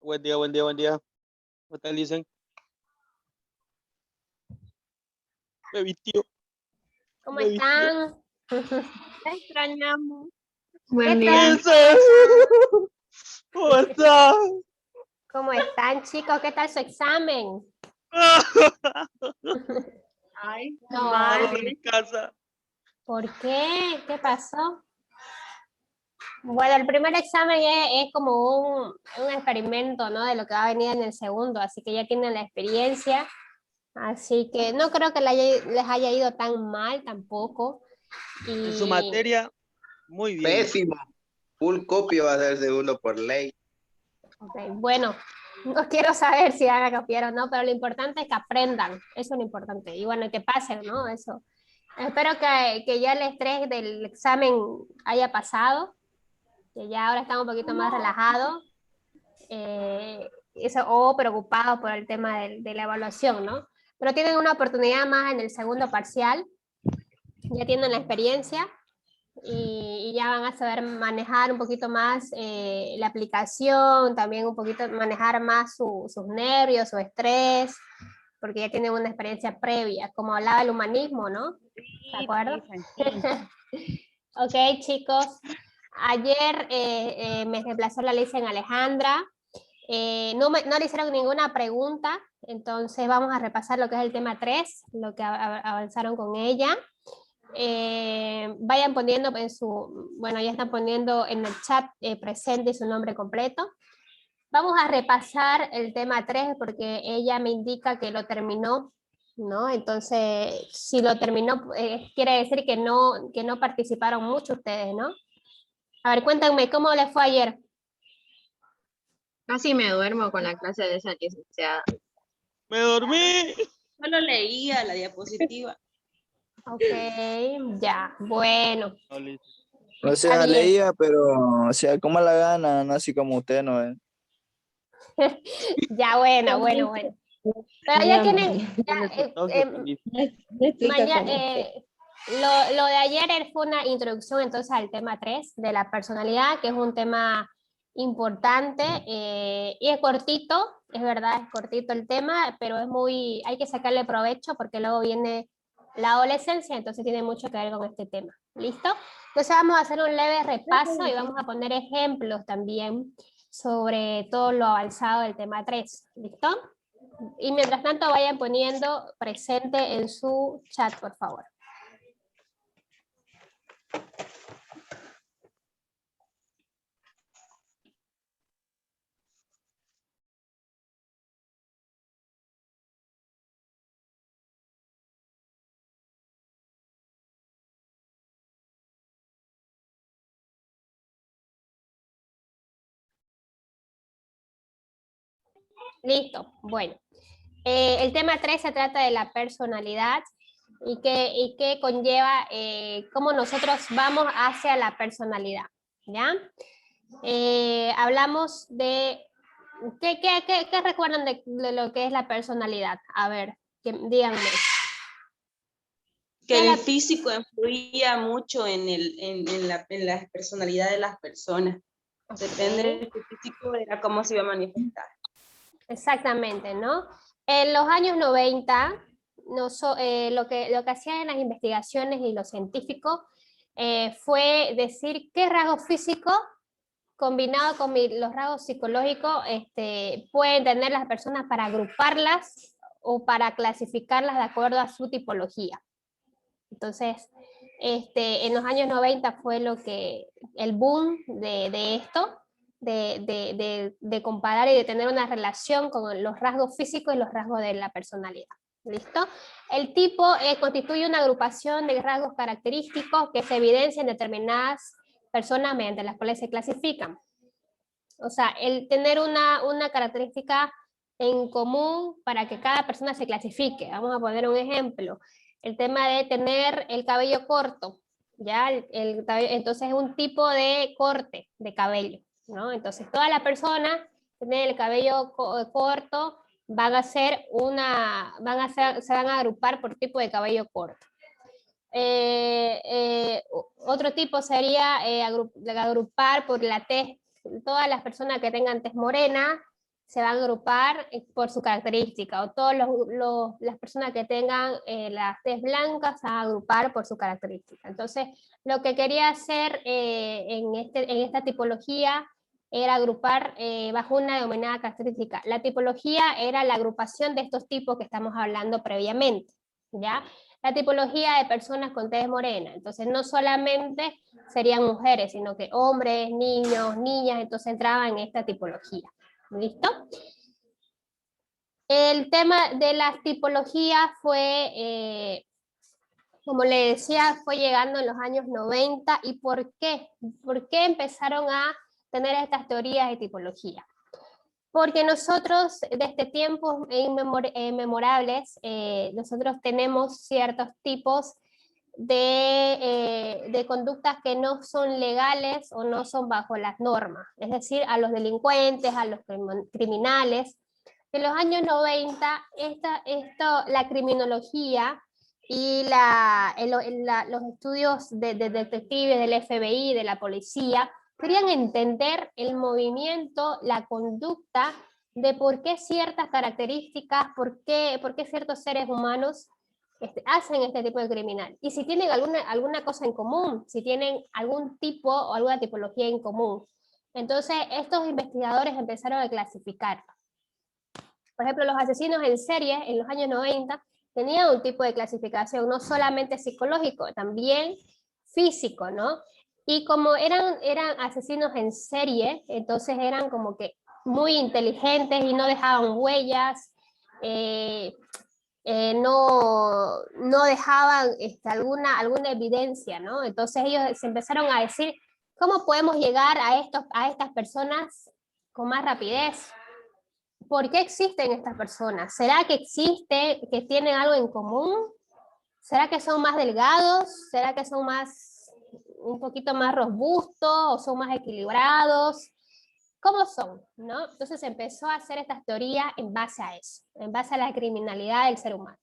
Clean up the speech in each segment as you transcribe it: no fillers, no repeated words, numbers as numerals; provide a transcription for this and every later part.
Buen día, buen día, buen día. ¿Cómo tal, dicen? Me vistió, ¿Cómo me vistió. están? Te extrañamos. ¿Qué Buen día. tal? ¿Cómo estás? ¿Cómo están, chicos? ¿Qué tal su examen? Ay, No, Mal en casa. ¿por qué? ¿Qué pasó? Bueno, el primer examen es como un experimento, ¿no? De lo que va a venir en el segundo, así que ya tienen la experiencia, así que no creo que les haya ido tan mal tampoco. En su Y materia, muy bien. Pésimo. Full copio va a ser segundo por ley. ok, bueno, no quiero saber si van a copiar o no, pero lo importante es que aprendan, eso es lo importante, y bueno, que pasen, ¿no? Eso. Espero que ya el estrés del examen haya pasado, que ya ahora están un poquito más relajados, o preocupados por el tema de la evaluación, ¿no? Pero tienen una oportunidad más en el segundo parcial, ya tienen la experiencia y ya van a saber manejar un poquito más la aplicación, también un poquito manejar más sus nervios, su estrés, porque ya tienen una experiencia previa, como hablaba el humanismo, ¿no? ¿De acuerdo? Ok, chicos. Ayer me reemplazó la Alicia en Alejandra. No le hicieron ninguna pregunta, entonces vamos a repasar lo que es el tema 3, lo que avanzaron con ella. Vayan poniendo bueno, ya están poniendo en el chat presente su nombre completo. Vamos a repasar el tema 3 porque ella me indica que lo terminó, ¿no? Entonces, si lo terminó, quiere decir que no participaron mucho ustedes, ¿no? A ver, cuéntenme, ¿cómo les fue ayer? Casi me duermo con la clase de esa licenciada. Me dormí. Solo leía la diapositiva. Ok, ya, bueno. No, listo. O Está sea, bien. leía, pero, o sea, como la gana, no así como usted, ¿no? Ya, bueno. Pero ya tienen, No, que feliz. lo de ayer fue una introducción entonces al tema 3 de la personalidad, que es un tema importante y es cortito, es verdad, es cortito el tema, pero hay que sacarle provecho porque luego viene la adolescencia, entonces tiene mucho que ver con este tema. ¿Listo? Entonces vamos a hacer un leve repaso y vamos a poner ejemplos también sobre todo lo avanzado del tema 3. ¿Listo? Y mientras tanto vayan poniendo presente en su chat, por favor. Listo, bueno. El tema 3 se trata de la personalidad y que conlleva cómo nosotros vamos hacia la personalidad, ¿ya? Hablamos de... ¿Qué recuerdan de lo que es la personalidad? A ver, díganme. Que el físico influía mucho en la personalidad de las personas. Depende del físico, era cómo se iba a manifestar. Exactamente, ¿no? En los años 90, lo que hacían en las investigaciones y los científicos fue decir qué rasgos físicos combinado con los rasgos psicológicos pueden tener las personas para agruparlas o para clasificarlas de acuerdo a su tipología. Entonces, en los años 90 fue el boom de esto, de comparar y de tener una relación con los rasgos físicos y los rasgos de la personalidad. ¿Listo? El tipo constituye una agrupación de rasgos característicos que se evidencian en determinadas personas mediante las cuales se clasifican. O sea, el tener una característica en común para que cada persona se clasifique. Vamos a poner un ejemplo. El tema de tener el cabello corto, ¿ya? Entonces es un tipo de corte de cabello, ¿no? Entonces todas las personas que tienen el cabello corto se van a agrupar por tipo de cabello corto. Otro tipo sería agrupar por la tez, todas las personas que tengan tez morena se van a agrupar por su característica, o todas las personas que tengan las tez blancas se van a agrupar por su característica. Entonces, lo que quería hacer en esta tipología era agrupar bajo una denominada característica. La tipología era la agrupación de estos tipos que estamos hablando previamente, ¿ya? La tipología de personas con tez morena, entonces no solamente serían mujeres, sino que hombres, niños, niñas, entonces entraban en esta tipología. ¿Listo? El tema de las tipologías fue, como le decía, fue llegando en los años 90. ¿Y por qué? ¿Por qué empezaron a tener estas teorías de tipología? Porque nosotros, desde tiempos inmemorables, nosotros tenemos ciertos tipos de conductas que no son legales o no son bajo las normas, es decir, a los delincuentes, a los criminales. En los años 90, la criminología y los estudios de detectives del FBI, de la policía, querían entender el movimiento, la conducta de por qué ciertas características, por qué ciertos seres humanos hacen este tipo de criminal. Y si tienen alguna cosa en común, si tienen algún tipo o alguna tipología en común. Entonces, estos investigadores empezaron a clasificar. Por ejemplo, los asesinos en serie en los años 90 tenían un tipo de clasificación, no solamente psicológico, también físico, ¿no? Y como eran asesinos en serie, entonces eran como que muy inteligentes y no dejaban huellas, no dejaban alguna evidencia, ¿no? Entonces ellos se empezaron a decir, ¿cómo podemos llegar a estas personas con más rapidez? ¿Por qué existen estas personas? ¿Será que que tienen algo en común? ¿Será que son más delgados? ¿Será que son un poquito más robustos o son más equilibrados? ¿Cómo son? ¿No? Entonces empezó a hacer estas teorías en base a eso, en base a la criminalidad del ser humano.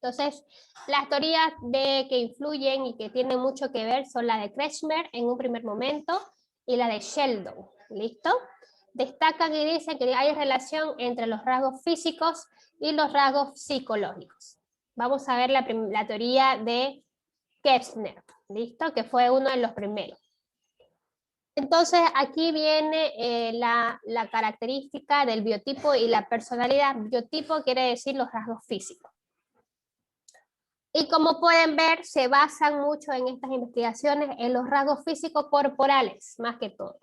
Entonces, las teorías que influyen y que tienen mucho que ver son la de Kretschmer en un primer momento y la de Sheldon. ¿Listo? Destacan y dicen que hay relación entre los rasgos físicos y los rasgos psicológicos. Vamos a ver la teoría de Kretschmer, ¿listo? Que fue uno de los primeros. Entonces, aquí viene la característica del biotipo y la personalidad. Biotipo quiere decir los rasgos físicos. Y como pueden ver, se basan mucho en estas investigaciones en los rasgos físicos corporales, más que todo.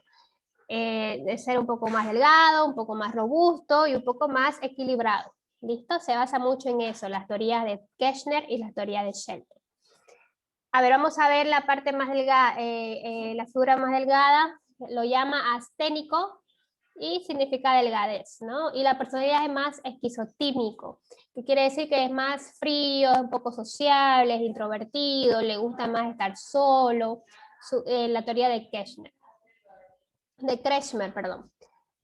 De ser un poco más delgado, un poco más robusto y un poco más equilibrado. ¿Listo? Se basa mucho en eso, las teorías de Kretschmer y las teorías de Sheldon. A ver, vamos a ver la parte más delgada, la figura más delgada, lo llama asténico y significa delgadez, ¿no? Y la personalidad es más esquizotímico, que quiere decir que es más frío, es un poco sociable, es introvertido, le gusta más estar solo, la teoría de Kretschmer, perdón.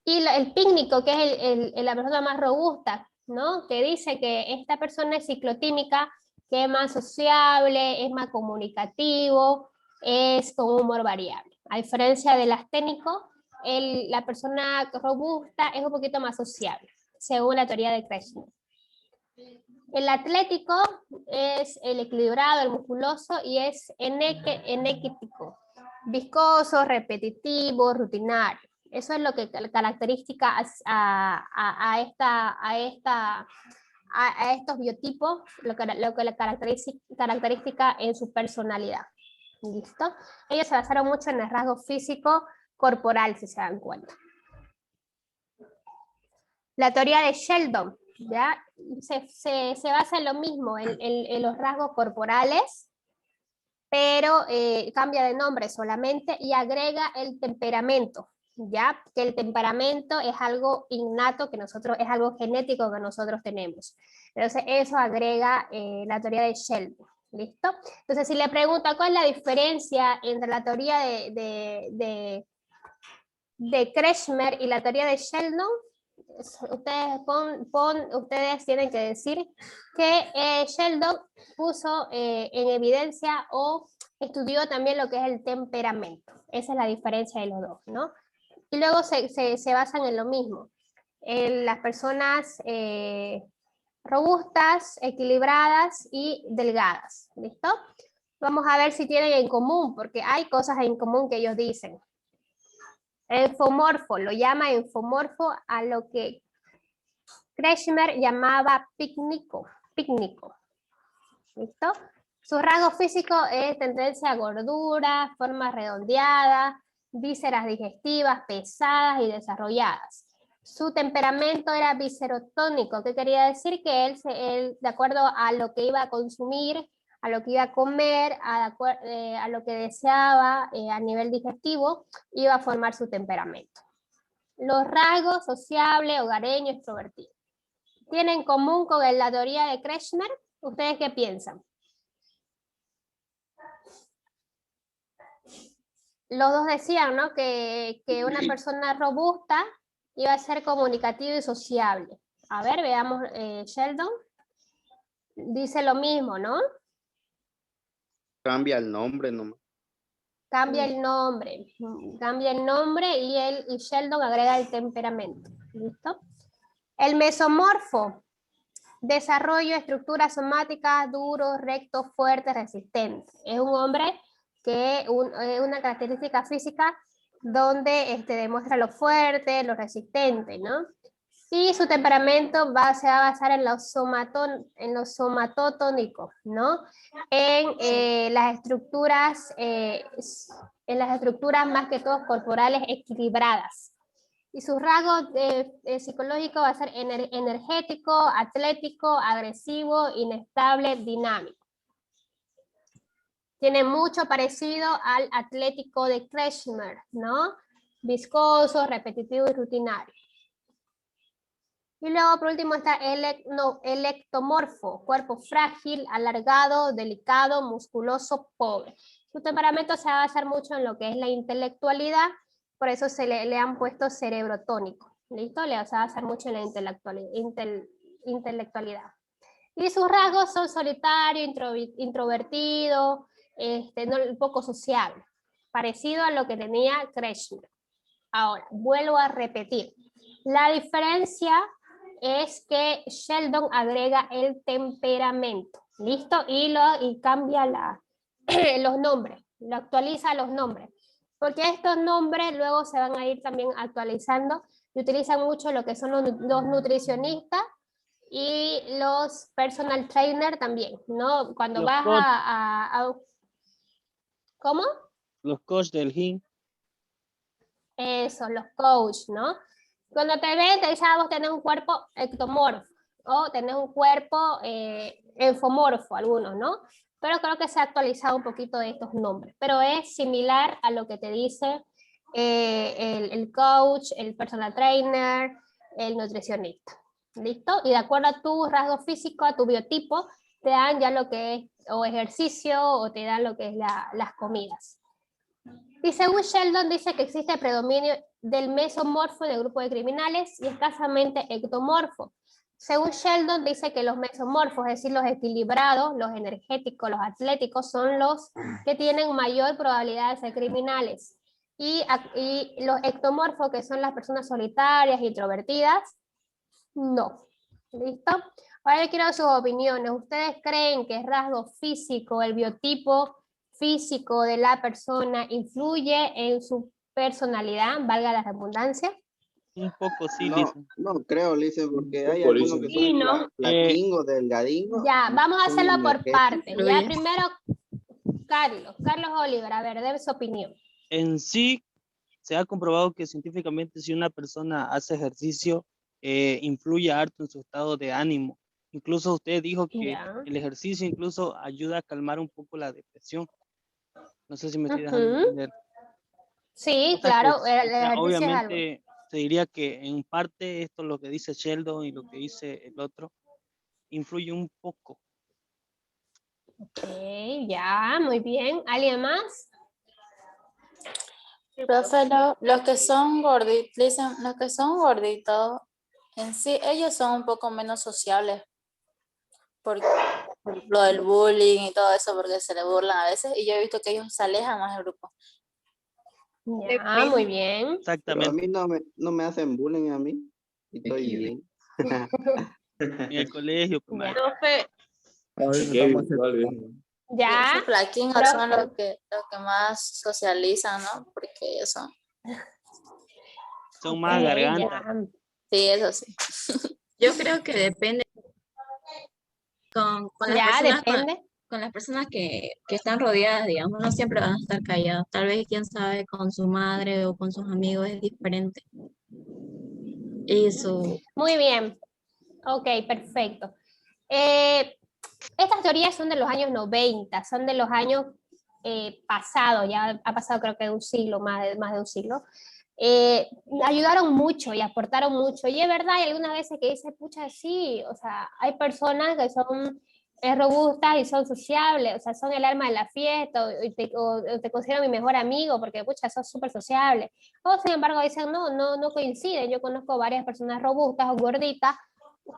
Y el pícnico, que es la persona más robusta, ¿no? Que dice que esta persona es ciclotímica, que es más sociable, es más comunicativo, es con humor variable. A diferencia del asténico, la persona robusta es un poquito más sociable, según la teoría de Kretschmer. El atlético es el equilibrado, el musculoso, y es enéquitico, viscoso, repetitivo, rutinario. Eso es lo que caracteriza a estos biotipos, lo que le caracteriza en su personalidad. ¿Listo? Ellos se basaron mucho en el rasgo físico corporal, si se dan cuenta. La teoría de Sheldon, ¿ya? Se basa en lo mismo, en los rasgos corporales, pero cambia de nombre solamente y agrega el temperamento, ¿ya? Que el temperamento es algo innato, es algo genético que nosotros tenemos. Entonces eso agrega la teoría de Sheldon, ¿listo? Entonces si le pregunta cuál es la diferencia entre la teoría de Kretschmer y la teoría de Sheldon, ustedes tienen que decir que Sheldon puso en evidencia o estudió también lo que es el temperamento. Esa es la diferencia de los dos, ¿no? Y luego se basan en lo mismo. las personas robustas, equilibradas y delgadas. ¿Listo? Vamos a ver si tienen en común, porque hay cosas en común que ellos dicen. Enfomorfo, lo llama enfomorfo a lo que Kretschmer llamaba pícnico. ¿Listo? Su rasgo físico es tendencia a gordura, forma redondeada, vísceras digestivas pesadas y desarrolladas. Su temperamento era viscerotónico, que quería decir que él, de acuerdo a lo que iba a consumir, a lo que iba a comer, a lo que deseaba a nivel digestivo, iba a formar su temperamento. Los rasgos sociable, hogareño, extrovertido. ¿Tienen en común con la teoría de Kretschmer? ¿Ustedes qué piensan? Los dos decían, ¿no? Que una persona robusta iba a ser comunicativo y sociable. A ver, veamos, Sheldon. Dice lo mismo, ¿no? Cambia el nombre nomás. Cambia el nombre. Cambia el nombre y Sheldon agrega el temperamento. ¿Listo? El mesomorfo. Desarrollo, estructuras somáticas, duro, recto, fuerte, resistente. Es un hombre que una característica física donde demuestra lo fuerte, lo resistente, ¿no? Y su temperamento se va a basar en lo somatotónico, ¿no? En las estructuras más que todo corporales equilibradas. Y su rasgo psicológico va a ser energético, atlético, agresivo, inestable, dinámico. Tiene mucho parecido al atlético de Kretschmer, ¿no? Viscoso, repetitivo y rutinario. Y luego por último está el ectomorfo, cuerpo frágil, alargado, delicado, musculoso, pobre. Su temperamento se va a basar mucho en lo que es la intelectualidad, por eso le han puesto cerebro tónico. ¿Listo? Le va a basar mucho en la intelectualidad. Y sus rasgos son solitario, introvertido, poco sociable, parecido a lo que tenía Kretschmer. Ahora, vuelvo a repetir. La diferencia es que Sheldon agrega el temperamento, ¿listo? Y cambia los nombres, lo actualiza los nombres, porque estos nombres luego se van a ir también actualizando y utilizan mucho lo que son los nutricionistas y los personal trainer también, ¿no? Cuando vas a ¿cómo? Los coaches del gym. Eso, los coaches, ¿no? Cuando te ven, te dicen, vos tenés un cuerpo ectomorfo, o tenés un cuerpo enfomorfo, algunos, ¿no? Pero creo que se ha actualizado un poquito de estos nombres, pero es similar a lo que te dice el coach, el personal trainer, el nutricionista. ¿Listo? Y de acuerdo a tu rasgo físico, a tu biotipo, te dan ya lo que es o ejercicio o te dan lo que es las comidas. Y según Sheldon dice que existe predominio del mesomorfo en el grupo de criminales y escasamente ectomorfo. Según Sheldon dice que los mesomorfos, es decir, los equilibrados, los energéticos, los atléticos, son los que tienen mayor probabilidad de ser criminales. Y los ectomorfos, que son las personas solitarias, introvertidas, no. ¿Listo? Ahora yo quiero sus opiniones. ¿Ustedes creen que el rasgo físico, el biotipo físico de la persona influye en su personalidad, valga la redundancia? Un poco sí, No, Lisa. no creo, Lisa, porque hay poco, algunos Lisa. que Sí, son ¿no? flaquingos, delgadingos. Ya, vamos a son hacerlo por energéticos. partes. Ya Influye. primero, Carlos Oliver, a ver, debe su opinión. En sí, se ha comprobado que científicamente si una persona hace ejercicio, influye harto en su estado de ánimo. Incluso usted dijo que Ya. el ejercicio incluso ayuda a calmar un poco la depresión. No sé si me estoy dejando Ujú. entender. Sí, O sea, que, claro, el o sea, ejercicio es algo. obviamente se diría que en parte esto lo que dice Sheldon y lo que dice el otro influye un poco. Ok, ya, muy bien. ¿Alguien más? Profe, los que son gorditos, dicen, los que son gorditos, en sí, ellos son un poco menos sociables por lo del bullying y todo eso, porque se le burlan a veces, y yo he visto que ellos se alejan más del grupo. Ya, muy bien. Pero a Exactamente. mí no me hacen bullying a mí. Estoy bien. En el colegio, pues, Ya. Profe, Ya, Esos flaquingos profe. son los que más socializan, ¿no? Porque ellos son. son más Ok, gargantas. ya. Sí, eso sí. Yo creo que depende con las Ya, personas depende. con las personas que están rodeadas, digamos, no siempre van a estar callados. Tal vez, quién sabe, con su madre o con sus amigos es diferente. Y su, Muy bien. Ok, perfecto. Estas teorías son de los años 90, son de los años pasados, ya ha pasado creo que un siglo, más de un siglo. Ayudaron mucho y aportaron mucho. Y es verdad, hay algunas veces que dice, pucha, sí, o sea, hay personas que son robustas y son sociables, o sea, son el alma de la fiesta, o te considero mi mejor amigo porque, pucha, sos súper sociable. O, sin embargo, dicen, no coinciden. Yo conozco varias personas robustas o gorditas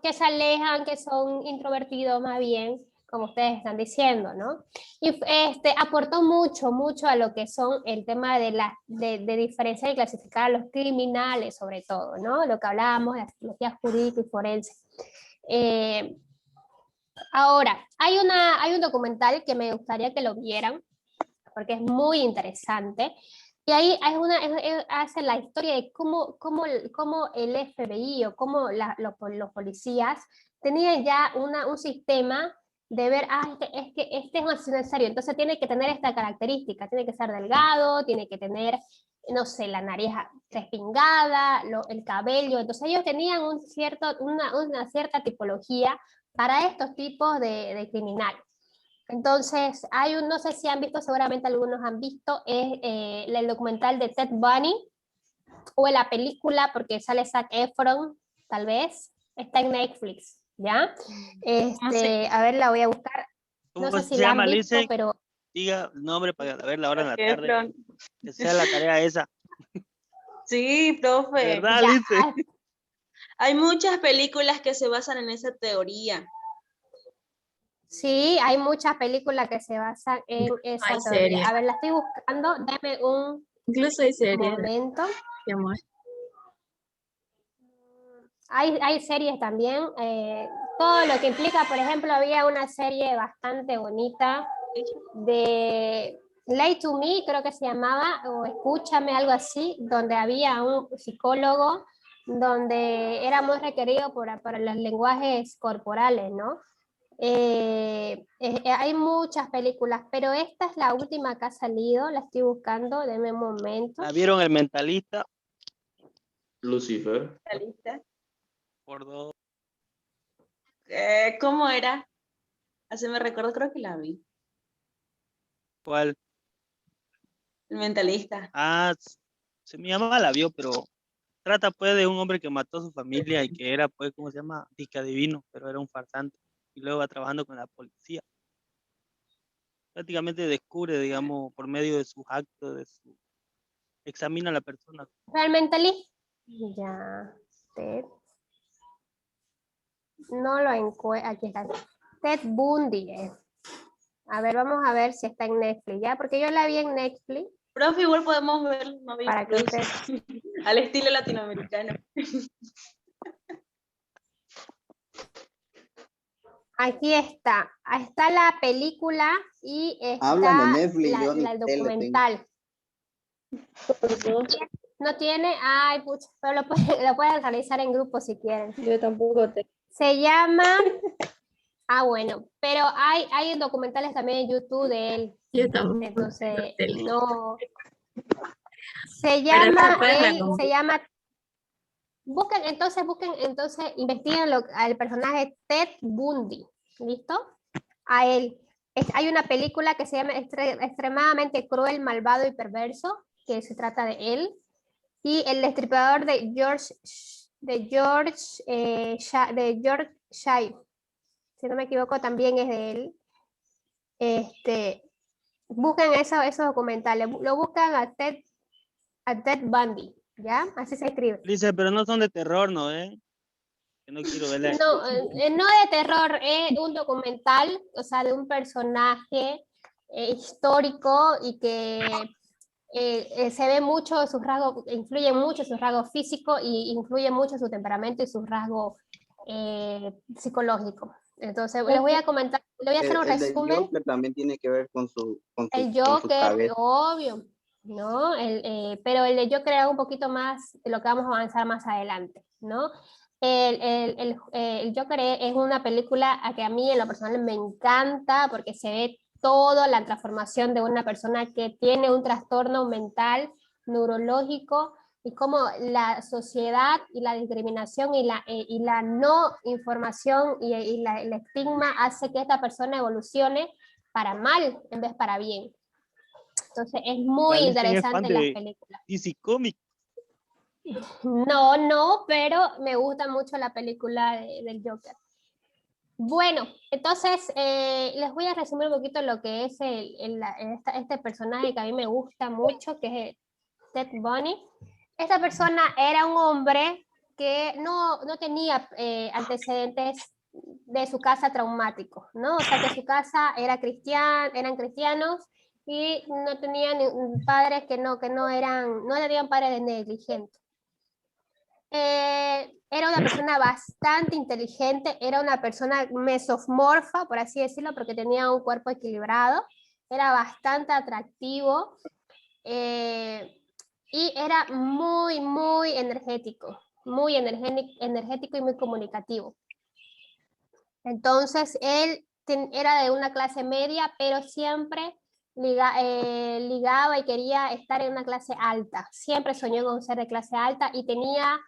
que se alejan, que son introvertidos más bien, como ustedes están diciendo, ¿no? Y aportó mucho a lo que son el tema de diferenciar y clasificar a los criminales, sobre todo, ¿no? Lo que hablábamos de la psicología jurídica y forense. Ahora, hay un documental que me gustaría que lo vieran, porque es muy interesante. Y ahí hace la historia de cómo el FBI o cómo los policías tenían ya un sistema de ver, es que este es un asesino serio, entonces tiene que tener esta característica, tiene que ser delgado, tiene que tener, no sé, la nariz respingada, el cabello, entonces ellos tenían una cierta tipología para estos tipos de criminales. Entonces, no sé si han visto, seguramente algunos han visto, es el documental de Ted Bundy, o en la película, porque sale Zac Efron, tal vez, está en Netflix, ¿ya? A ver, la voy a buscar, no ¿Cómo sé si se la han llama, visto, Lice? pero Diga el nombre para verla ahora en la qué tarde. fron- Que sea la tarea esa. sí, ¿De profe. verdad, ya, Lice? Hay muchas películas que se basan en esa teoría. sí, hay muchas películas que se basan en hay esa teoría. series. A ver, la estoy buscando, dame un Incluso hay series momento. de amor. Hay series también, todo lo que implica, por ejemplo, había una serie bastante bonita de Lay to Me, creo que se llamaba, o Escúchame, algo así, donde había un psicólogo, donde era muy requerido para los lenguajes corporales, ¿no? Hay muchas películas, pero esta es la última que ha salido, la estoy buscando, denme un momento. ¿La vieron El Mentalista? Lucifer. ¿La lista? Por dos. ¿Cómo era? Así me recuerdo, creo que la vi. ¿Cuál? El mentalista. Ah, mi mamá la vio, pero trata pues de un hombre que mató a su familia y que era pues, ¿cómo se llama? Disque adivino, pero era un farsante. Y luego va trabajando con la policía. Prácticamente descubre, digamos, por medio de sus actos, examina a la persona. ¿Realmente Lee? Ya, Ted. No lo encuentro. Aquí está. Ted Bundy. A ver, vamos a ver si está en Netflix, ¿ya? Porque yo la vi en Netflix. Profe, igual podemos ver Mavi Para que Plus, usted... al estilo latinoamericano. Aquí está. Ahí está la película y Hablan de está Netflix, yo ni el tele tengo. documental. ¿No tiene? Ay, pucha, pero lo pueden realizar en grupo si quieren. Yo tampoco te. Se llama... bueno, pero hay documentales también en YouTube de él. Yo tampoco. Entonces, Tele. no... Pero después la compré. se llama... busquen, investiguen al personaje Ted Bundy, ¿listo? A él. Hay una película que se llama Extremadamente Cruel, Malvado y Perverso, que se trata de él. Y El Destripador de George Shire, si no me equivoco, también es de él. Busquen esos documentales, lo buscan a Ted Bundy, ¿ya? Así se escribe. Dice, pero no son de terror, ¿no? Que no quiero verla. No, no de terror, es un documental, o sea, de un personaje histórico y que se ve mucho sus rasgos, influye mucho sus rasgos físicos y influye mucho su temperamento y sus rasgos psicológicos. Entonces, les voy a comentar, le voy a hacer un El del resumen. Joker también tiene que ver con El con su Joker, cabeza. obvio, ¿no? Pero el de Joker era un poquito más de lo que vamos a avanzar más adelante, ¿no? El Joker es una película a que a mí en lo personal me encanta porque se ve toda la transformación de una persona que tiene un trastorno mental, neurológico, y cómo la sociedad y la discriminación y la no información el estigma hace que esta persona evolucione para mal en vez para bien. Entonces es muy Valencia es fan interesante las de películas. DC Comics. No, pero me gusta mucho la película del Joker. Bueno, entonces les voy a resumir un poquito lo que es este personaje que a mí me gusta mucho, que es Ted Bundy. Esta persona era un hombre que no tenía antecedentes de su casa traumáticos, ¿no? O sea, que su casa era eran cristianos y no tenían padres no tenían padres negligentes. Era una persona bastante inteligente, era una persona mesomorfa, por así decirlo, porque tenía un cuerpo equilibrado, era bastante atractivo y era muy energético, energético y muy comunicativo. Entonces, él era de una clase media, pero siempre ligaba y quería estar en una clase alta. Siempre soñó con ser de clase alta y tenía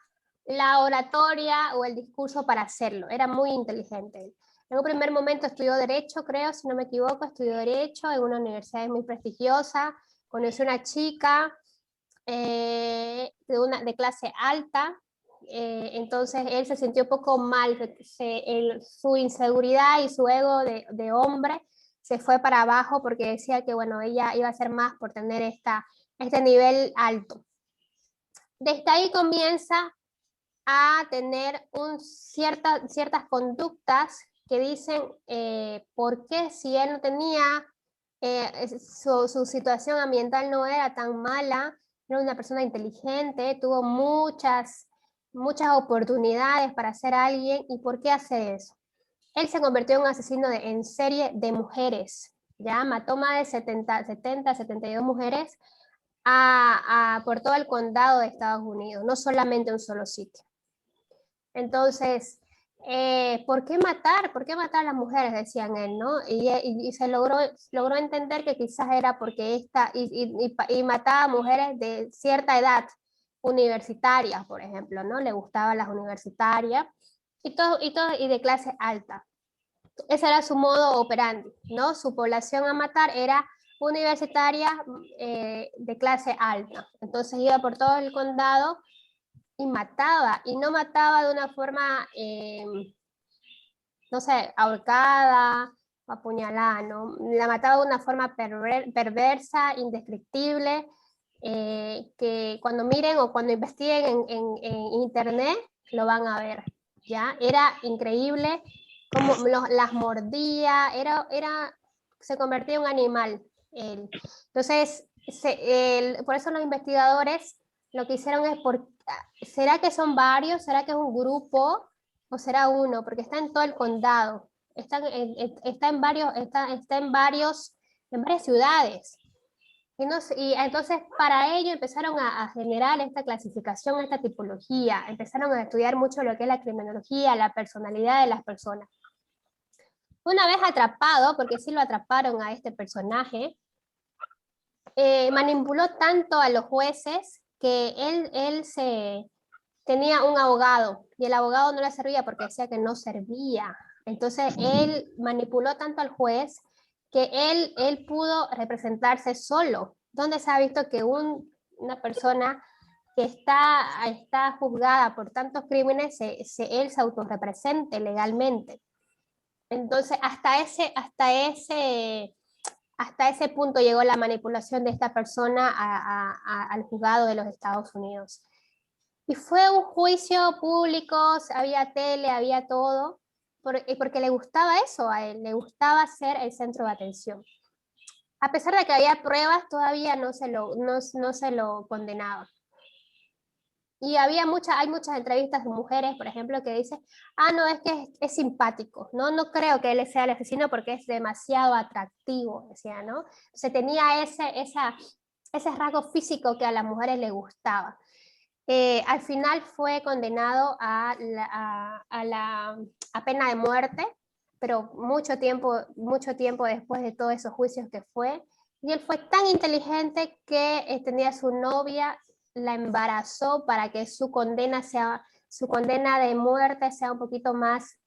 la oratoria o el discurso para hacerlo. Era muy inteligente. En un primer momento estudió Derecho, creo, si no me equivoco, estudió Derecho en una muy prestigiosa. Conoció una chica de clase alta, entonces él se sintió un poco mal, su inseguridad y su ego de hombre se fue para abajo porque decía que bueno, ella iba a ser más por tener este nivel alto. Desde ahí comienza a tener ciertas conductas que dicen por qué si él no tenía, su situación ambiental no era tan mala, era una persona inteligente, tuvo muchas oportunidades para ser alguien, ¿y por qué hace eso? Él se convirtió en un asesino en serie de mujeres, ya mató más de 72 mujeres por todo el condado de Estados Unidos, no solamente un solo sitio. Entonces, ¿por qué matar? ¿Por qué matar a las mujeres? Decían él, ¿no? Y se logró entender que quizás era porque y mataba a mujeres de cierta edad, universitarias, por ejemplo, ¿no? Le gustaban las universitarias y de clase alta. Ese era su modo operandi, ¿no? Su población a matar era universitaria de clase alta. Entonces iba por todo el condado y no mataba de una forma, no sé, ahorcada o apuñalada, ¿no? La mataba de una forma perversa, indescriptible, que cuando miren o cuando investiguen en internet lo van a ver, ¿ya? Era increíble cómo las mordía, se convertía en un animal. Entonces, por eso los investigadores lo que hicieron es, ¿será que son varios? ¿Será que es un grupo? ¿O será uno? Porque está en todo el condado. Está en varias ciudades. Y entonces para ello empezaron a generar esta clasificación, esta tipología. Empezaron a estudiar mucho lo que es la criminología, la personalidad de las personas. Una vez atrapado, porque sí lo atraparon a este personaje, manipuló tanto a los jueces que él tenía un abogado y el abogado no le servía porque decía que no servía. Entonces él manipuló tanto al juez que él pudo representarse solo. ¿Dónde se ha visto que una persona que está juzgada por tantos crímenes, él se autorrepresente legalmente? Entonces hasta ese punto llegó la manipulación de esta persona al juzgado de los Estados Unidos. Y fue un juicio público, había tele, había todo, porque le gustaba eso a él, le gustaba ser el centro de atención. A pesar de que había pruebas, todavía no se lo condenaba. Y hay muchas entrevistas de mujeres, por ejemplo, que dicen, no, es que es simpático, no creo que él sea el asesino porque es demasiado atractivo, decía, ¿no? Se tenía ese rasgo físico que a las mujeres les gustaba. Al final fue condenado a pena de muerte, pero mucho tiempo después de todos esos juicios que fue, y él fue tan inteligente que tenía su novia, la embarazó para que su condena de muerte sea un poquito más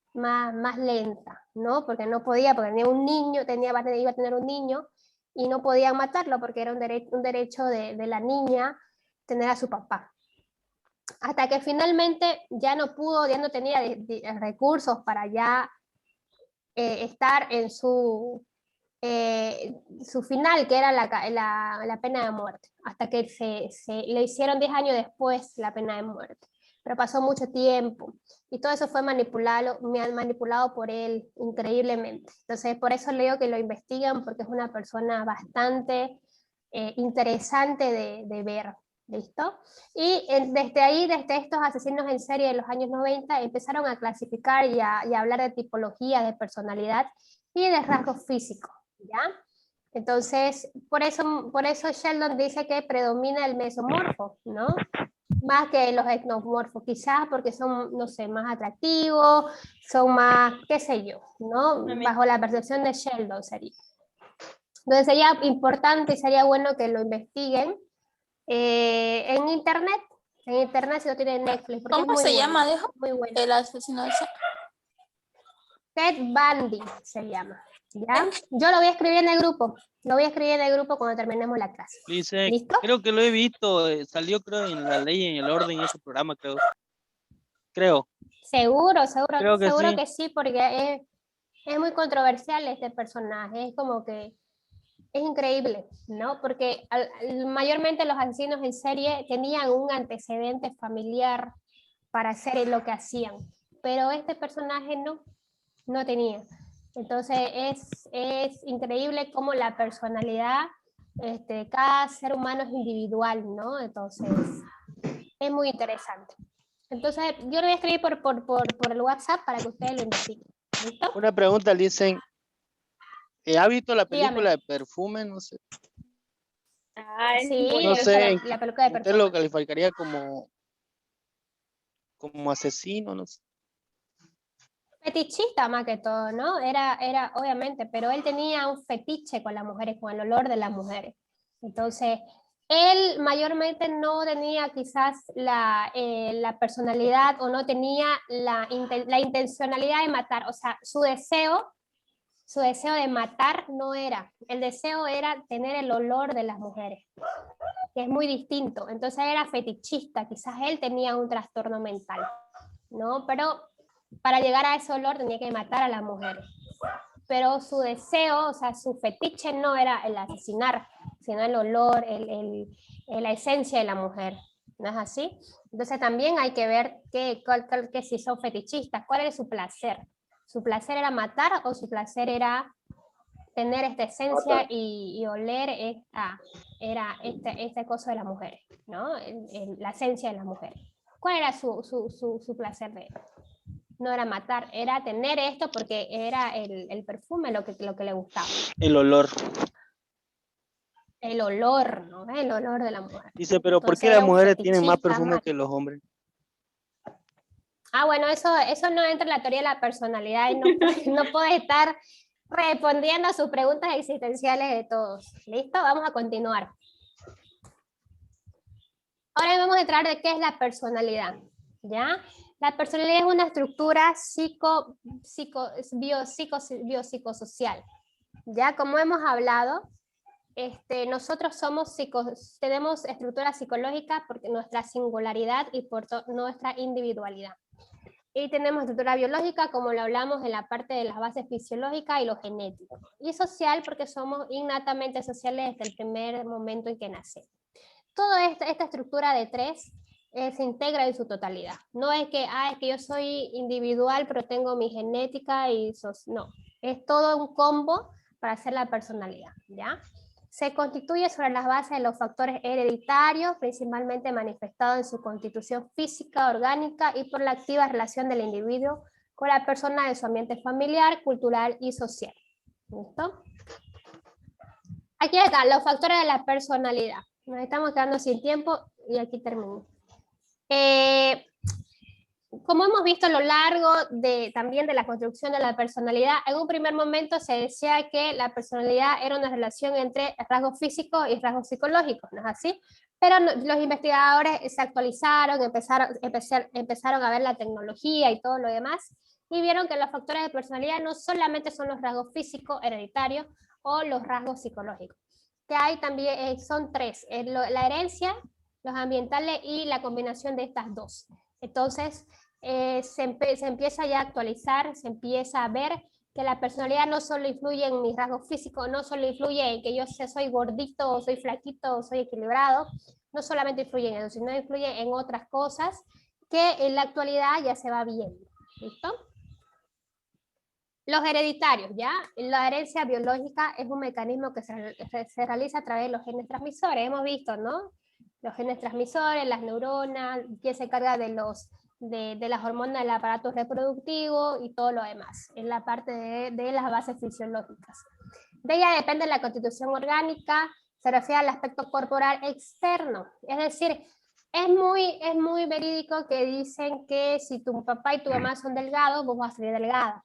lenta, ¿no? Porque no podía, porque tenía un niño, iba a tener un niño, y no podían matarlo porque era un derecho de la niña tener a su papá. Hasta que finalmente ya no tenía recursos para ya estar en su final, que era la pena de muerte, hasta que le hicieron 10 años después la pena de muerte. Pero pasó mucho tiempo y todo eso fue manipulado por él increíblemente. Entonces, por eso le digo que lo investigan, porque es una persona bastante interesante de ver. ¿Listo? Y desde estos asesinos en serie de los años 90 empezaron a clasificar y a hablar de tipología, de personalidad y de rasgos físicos, ¿ya? Entonces, por eso Sheldon dice que predomina el mesomorfo, ¿no? Más que los etnomorfos, quizás porque son, no sé, más atractivos, son más, qué sé yo, ¿no? Bajo la percepción de Sheldon sería. Entonces sería importante y sería bueno que lo investiguen en internet si no tienen Netflix. ¿Cómo se llama, dijo? Muy bueno. El asesino ese. Ted Bundy se llama, ¿ya? Yo lo voy a escribir en el grupo. Cuando terminemos la clase. Dice, ¿Listo? creo que lo he visto, salió creo en La Ley y en el Orden, ese programa, creo. Seguro Creo que sí. que sí, porque es muy controversial este personaje, es como que es increíble, ¿no? Porque mayormente los asesinos en serie tenían un antecedente familiar para hacer lo que hacían, pero este personaje no tenía. Entonces es increíble cómo la personalidad, cada ser humano es individual, ¿no? Entonces es muy interesante. Entonces yo lo voy a escribir por el WhatsApp para que ustedes lo investiguen. ¿Listo? Una pregunta, dicen, ¿ha visto la Dígame. película de Perfume? No sé. Sí, No sé, la peluca de usted lo Perfume. calificaría como asesino, no sé. Fetichista más que todo, ¿no? Era obviamente, pero él tenía un fetiche con las mujeres, con el olor de las mujeres. Entonces, él mayormente no tenía quizás la personalidad o no tenía la intencionalidad de matar, o sea, su deseo de matar no era, el deseo era tener el olor de las mujeres, que es muy distinto. Entonces era fetichista, quizás él tenía un trastorno mental, ¿no? Pero para llegar a ese olor tenía que matar a las mujeres. Pero su deseo, o sea, su fetiche no era el asesinar, sino el olor, la esencia de la mujer. ¿No es así? Entonces también hay que ver que si son fetichistas, ¿cuál es su placer? ¿Su placer era matar o su placer era tener esta esencia y oler era este coso de las mujeres, ¿no? La esencia de las mujeres. ¿Cuál era su placer de él? No era matar, era tener esto porque era el perfume lo que le gustaba. El olor. El olor, ¿no? El olor de la mujer. Dice, pero ¿por Entonces qué las era un mujeres tienen más fetichista, perfume mal. que los hombres? Bueno, eso no entra en la teoría de la personalidad y no puede estar respondiendo a sus preguntas existenciales de todos. ¿Listo? Vamos a continuar. Ahora vamos a entrar de qué es la personalidad, ¿ya? La personalidad es una estructura biopsicosocial. Ya, como hemos hablado, nosotros tenemos estructura psicológica por nuestra singularidad y por nuestra individualidad. Y tenemos estructura biológica, como lo hablamos en la parte de las bases fisiológicas y lo genético. Y social, porque somos innatamente sociales desde el primer momento en que nacemos. Toda esta estructura de tres se integra en su totalidad. No es que, es que yo soy individual, pero tengo mi genética y no. Es todo un combo para hacer la personalidad, ¿ya? Se constituye sobre las bases de los factores hereditarios, principalmente manifestados en su constitución física, orgánica y por la activa relación del individuo con la persona de su ambiente familiar, cultural y social. ¿Listo? Aquí están los factores de la personalidad. Nos estamos quedando sin tiempo y aquí termino. Como hemos visto a lo largo también de la construcción de la personalidad, en un primer momento se decía que la personalidad era una relación entre rasgos físicos y rasgos psicológicos, ¿no es así? Pero los investigadores se actualizaron, empezaron a ver la tecnología y todo lo demás, y vieron que los factores de personalidad no solamente son los rasgos físicos hereditarios o los rasgos psicológicos, que hay también, son tres, la herencia, los ambientales y la combinación de estas dos. Entonces, se empieza ya a actualizar, se empieza a ver que la personalidad no solo influye en mis rasgos físicos, no solo influye en que yo soy gordito, o soy flaquito, o soy equilibrado, no solamente influye en eso, sino influye en otras cosas que en la actualidad ya se va viendo. ¿Listo? Los hereditarios, ¿ya? La herencia biológica es un mecanismo que se realiza a través de los genes transmisores. Hemos visto, ¿no? Los genes transmisores, las neuronas, quien se encarga de las hormonas del aparato reproductivo y todo lo demás, en la parte de las bases fisiológicas. De ella depende la constitución orgánica, se refiere al aspecto corporal externo, es decir, es muy verídico que dicen que si tu papá y tu mamá son delgados, vos vas a salir delgada.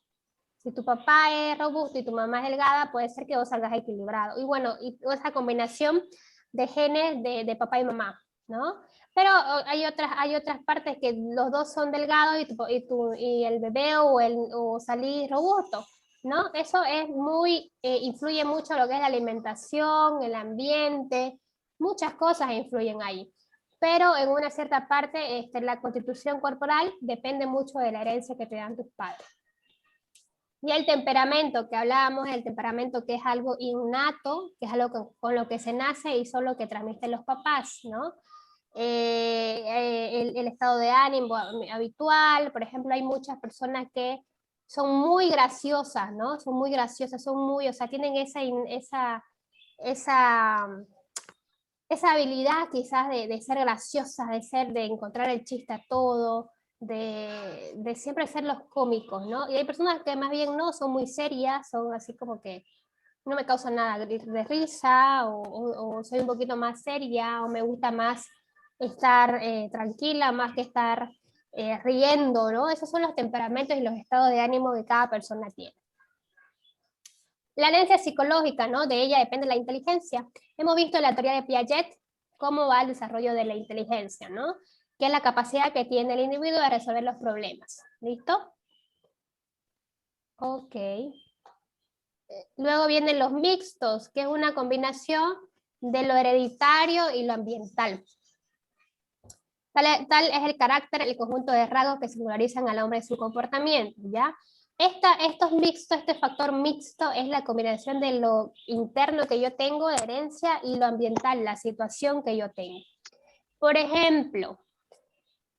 Si tu papá es robusto y tu mamá es delgada, puede ser que vos salgas equilibrado. Y bueno, y esa combinación de genes de papá y mamá, ¿no? Pero hay otras partes que los dos son delgados y el bebé o salís robusto, ¿no? Eso es influye mucho lo que es la alimentación, el ambiente, muchas cosas influyen ahí. Pero en una cierta parte, la constitución corporal depende mucho de la herencia que te dan tus padres. Y el temperamento que hablábamos, el temperamento que es algo innato, que es algo con lo que se nace y solo que transmiten los papás, ¿no? El estado de ánimo habitual, por ejemplo, hay muchas personas que son muy graciosas, ¿no? Son muy graciosas, o sea, tienen esa habilidad quizás de ser graciosas, de encontrar el chiste a todo, de siempre ser los cómicos, ¿no? Y hay personas que más bien no, son muy serias, son así como que no me causan nada de risa, o soy un poquito más seria, o me gusta más estar tranquila, más que estar riendo, ¿no? Esos son los temperamentos y los estados de ánimo que cada persona tiene. La herencia psicológica, ¿no? De ella depende la inteligencia. Hemos visto en la teoría de Piaget cómo va el desarrollo de la inteligencia, ¿no? Que es la capacidad que tiene el individuo de resolver los problemas. ¿Listo? Ok. Luego vienen los mixtos, que es una combinación de lo hereditario y lo ambiental. Tal es el carácter, el conjunto de rasgos que singularizan al hombre en su comportamiento, ¿ya? Estos mixtos, este factor mixto es la combinación de lo interno que yo tengo, de herencia, y lo ambiental, la situación que yo tengo. Por ejemplo,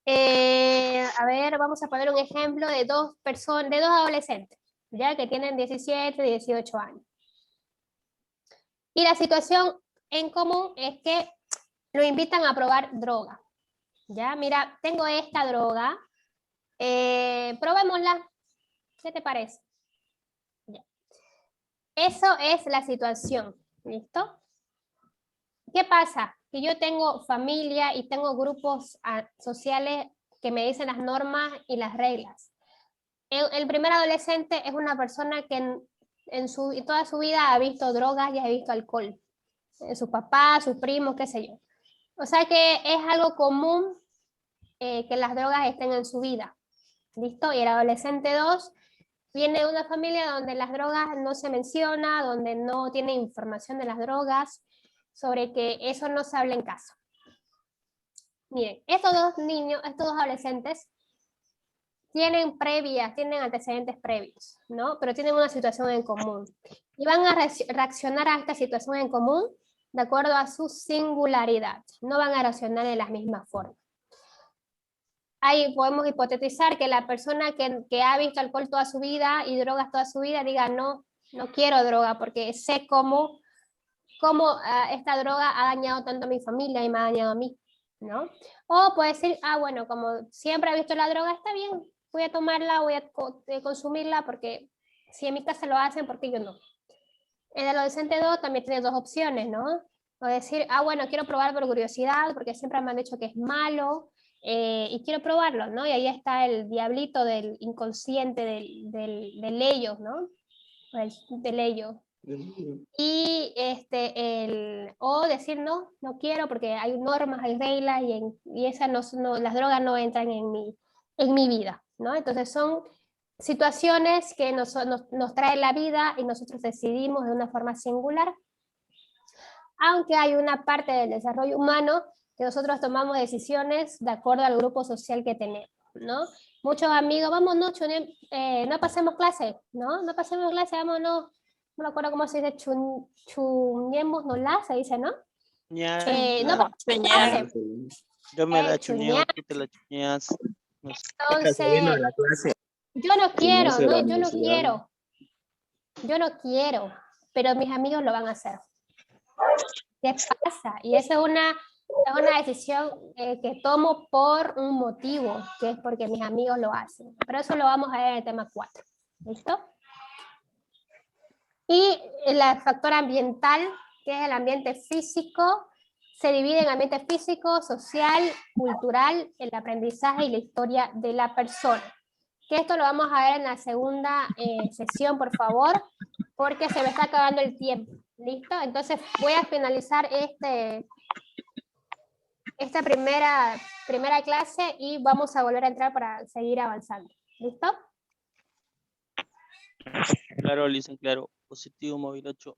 a ver, vamos a poner un ejemplo de dos adolescentes, ya que tienen 17, 18 años. Y la situación en común es que lo invitan a probar droga. Ya, mira, tengo esta droga, probémosla. ¿Qué te parece? Ya. Eso es la situación, ¿listo? ¿Qué pasa? Que yo tengo familia y tengo grupos sociales que me dicen las normas y las reglas. El primer adolescente es una persona que en toda su vida ha visto drogas y ha visto alcohol. Sus papás, sus primos, qué sé yo. O sea que es algo común que las drogas estén en su vida. ¿Listo? Y el adolescente 2 viene de una familia donde las drogas no se menciona, donde no tiene información de las drogas, sobre que eso no se habla en casa. Miren, estos dos adolescentes tienen antecedentes previos, ¿no? Pero tienen una situación en común. Y van a reaccionar a esta situación en común de acuerdo a su singularidad. No van a reaccionar de la misma forma. Ahí podemos hipotetizar que la persona que ha visto alcohol toda su vida y drogas toda su vida diga, no, no quiero droga porque sé cómo esta droga ha dañado tanto a mi familia y me ha dañado a mí, ¿no? O puede decir, bueno, como siempre he visto la droga, está bien, voy a tomarla, voy a consumirla, porque si en mi casa lo hacen, ¿por qué yo no? El adolescente 2 también tiene 2 opciones, ¿no? O decir, bueno, quiero probar por curiosidad, porque siempre me han dicho que es malo, y quiero probarlo, ¿no? Y ahí está el diablito del inconsciente del ellos, ¿no? Del ello. Y o decir no quiero porque hay normas, hay reglas y esas las drogas no entran en mi vida, ¿no? Entonces son situaciones que nos trae la vida y nosotros decidimos de una forma singular, aunque hay una parte del desarrollo humano que nosotros tomamos decisiones de acuerdo al grupo social que tenemos, ¿no? Muchos amigos, vámonos, no pasemos clase, ¿no? No pasemos clase, vámonos. No me acuerdo cómo se dice, chuñemos no la, se dice, ¿no? No pasemos clase. Yo me la chuñeo, chuñar. tú te la chuñeas. No sé. Entonces, yo no quiero, ¿no? Yo no quiero, pero mis amigos lo van a hacer. ¿Qué pasa? Y esa es una decisión que tomo por un motivo, que es porque mis amigos lo hacen. Pero eso lo vamos a ver en el tema 4. ¿Listo? Y el factor ambiental, que es el ambiente físico, se divide en ambiente físico, social, cultural, el aprendizaje y la historia de la persona. Que esto lo vamos a ver en la segunda sesión, por favor, porque se me está acabando el tiempo. ¿Listo? Entonces voy a finalizar esta primera clase y vamos a volver a entrar para seguir avanzando. ¿Listo? Claro, Lisa, claro. Positivo, móvil 8.